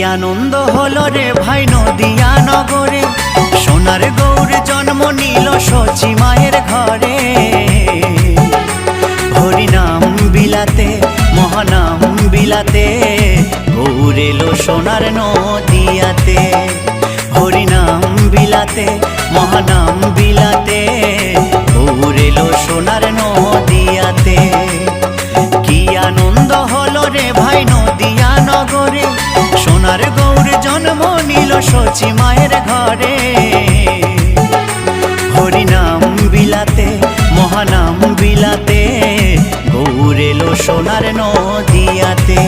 আনন্দ হলো রে ভাই নদিয়া নগরে, সোনার গৌর জন্ম নিল সচি মায়ের ঘরে। হরিনাম বিলাতে মহানাম বিলাতে, গৌর এলো সোনার নদিয়াতে। হরিনাম বিলাতে মহানাম বিলাতে, গৌর এলো সোনার নদিয়াতে। কি আনন্দ হলো রে ভাই নদিয়া নগরে, সোনার গৌর জন্ম নিল সচি মায়ের ঘরে। হরিনাম বিলাতে মহানাম বিলাতে, গৌর এলো সোনার নদিয়াতে।